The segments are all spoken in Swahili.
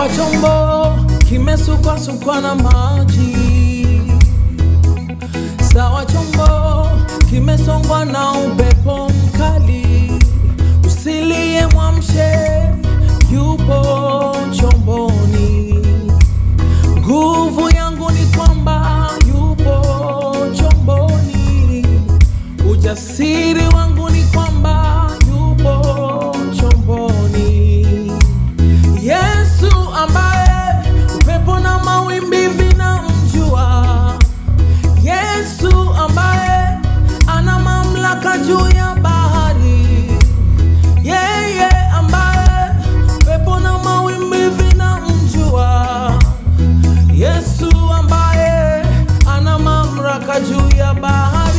Sawa chombo kimesukwa na maji, sawa chombo kimesongwa na upepo mkali, usilie mwamshe, yupo chomboni. Nguvu yangu ni kwamba yupo chomboni, ujasiri wangu ni kwamba yupo chomboni. Yesu ambaye upepo na mawimbi vinamjua, Yesu ambaye ana mamlaka juu ya bahari, yeye ambaye upepo na mawimbi vinamjua, Yesu ambaye ana mamlaka juu ya bahari.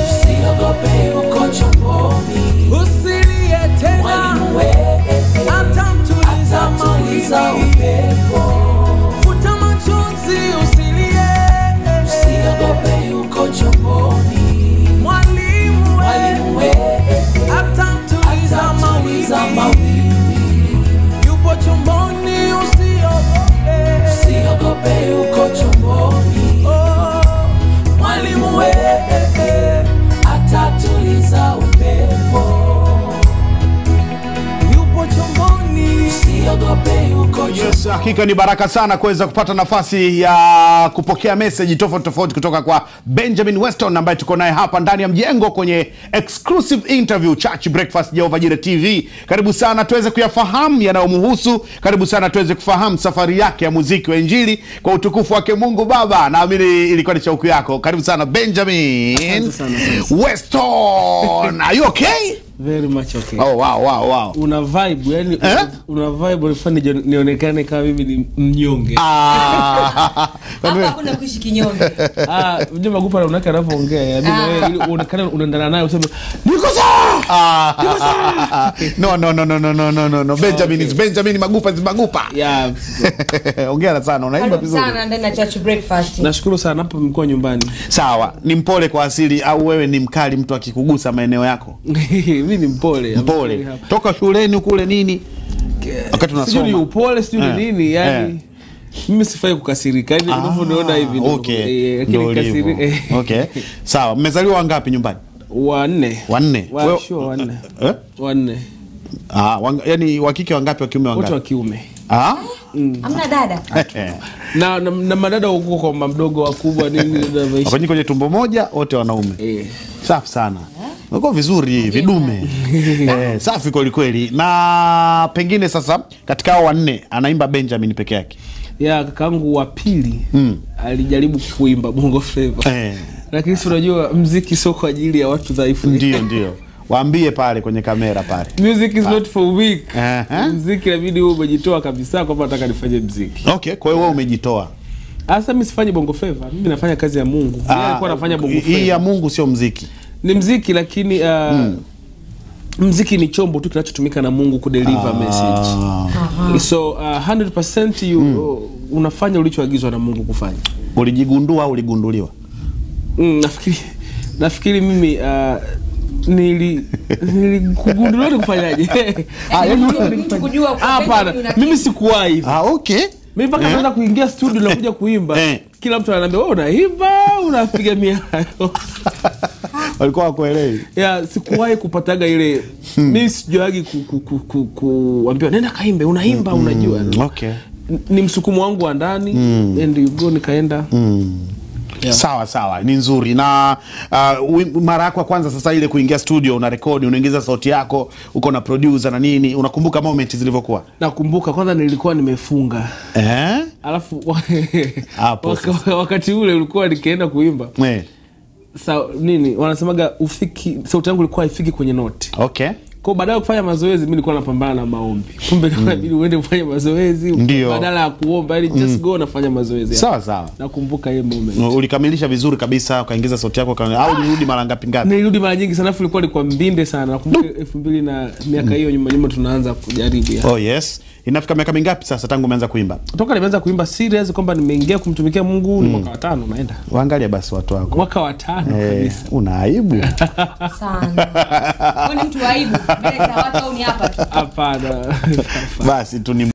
Usiogope uko chomboni, usilie tena, mwalimu wewe atamtuliza upepo. Futa machozi usilie, usiogope uko chomboni, mwalimu wewe atamtuliza mawimbi. Yupo chomboni, usiogope uko chomboni, mwalimu wewe atatuliza upepo. Yupo chomboni, usiogope uko chomboni. Yes, hakika ni baraka sana kuweza kupata nafasi ya kupokea message tofauti kutoka kwa Benjamin Weston ambaye tuko naye hapa ndani ya mjengo kwenye exclusive interview Church Breakfast Jehova Jireh TV. Karibu sana tuweze kuyafahamu yanayomhusu, karibu sana tuweze kufahamu safari yake ya muziki wa injili kwa utukufu wake Mungu Baba. Naamini ilikuwa ni shauku yako. Karibu sana Benjamin Weston. Are you okay? Very much okay. Oh wow. Una vibe, yani una vibe unafanya nionekane kama mimi ni mnyonge. Hapa kuna kuishi kinyonge. Unajua Magupa unaka anapoongea, yani wewe unaonekana unaendana naye useme niko sawa. Niko sawa. No. Benjamin Magupa. Yeah. Ongea sana, unaimba vizuri. Sana ndani ya Church Breakfast. Nashukuru sana hapa mkoa nyumbani. Sawa, ni mpole kwa asili au wewe ni mkali mtu akikugusa maeneo yako? Mimi ni mpole. Toka shuleni kule nini? Wakati tunasoma. Sijui upole sijui nini, yani mimi sifai kukasirika. Yaani unaona hivi ndio. Okay. Sawa, mmezaliwa wangapi nyumbani? Wanne. Wewe wanne. Yani wa kike wangapi wa kiume wangapi? Wote wa kiume. Hamna dada. Na madada huko kwa mdogo wakubwa nini ndio maisha. Kwenye tumbo moja wote wanaume. Safi sana. Uko vizuri vidume. Safi kweli. Na pengine sasa katika hao wanne anaimba Benjamin peke yake. Kakaangu wa pili alijaribu kuimba bongo flava. Lakini unajua muziki sio kwa ajili ya watu dhaifu. Ndio. Waambie pale kwenye kamera pale. Music is not for weak. Muziki inabidi wewe umejitoa kabisa kwamba nataka nifanye muziki. Okay, kwa hiyo wewe umejitoa. Sasa mimi sifanyi bongo flava, mimi nafanya kazi ya Mungu. Yeye alikuwa anafanya bongo flava. Hii ya Mungu sio muziki. Ni muziki lakini muziki ni chombo tu kinachotumika na Mungu kudeliver message. So 100% unafanya ulichoagizwa na Mungu kufanya. Ulijigundua au uligunduliwa? Nafikiri mimi nilikugunduliwa kufanyaje? Hapana, mimi sikuwahi. Okay. Mimi mpaka naanza kuingia studio na kuja kuimba. Kila mtu ananiambia wewe unaimba, unapiga miayo. Walikuwa wakuelewi. Sikuwahi kupataga ile mimi sijuagi kuambiwa nenda kaimbe, unaimba unajua. Okay. Ni msukumo wangu wa ndani and you go nikaenda. Sawa, ni nzuri. Na mara yako kwanza sasa ile kuingia studio una record, unaingiza sauti yako, uko na producer na nini, unakumbuka moment zilivyokuwa? Nakumbuka kwanza nilikuwa nimefunga. Alafu wakati ule ulikuwa nikienda kuimba. Nini wanasemaga sauti yangu ilikuwa haifiki kwenye note. Okay. Kwa badala kufanya mazoezi mimi nilikuwa napambana na maombi. Kumbe inabidi uende kufanya mazoezi badala ya kuomba, yani just go nafanya mazoezi. Sawa. Nakumbuka hiyo moment. Ulikamilisha vizuri kabisa, ukaingiza sauti yako au ulirudi mara ngapi? Nilirudi mara nyingi sana, ilikuwa mbinde sana. Nakumbuka 2000 na miaka hiyo nyuma tunaanza kujaribu. Oh yes. Inafika miaka mingapi sasa tangu umeanza kuimba? Toka nimeanza kuimba serious kwamba nimeingia kumtumikia Mungu ni mwaka wa 5 naenda. Waangalia basi watu wako. Mwaka wa 5 kabisa. Una aibu. Sana. Wewe ni mtu wa aibu. Mbele za watu au ni hapa tu? Hapana. Basi tu ni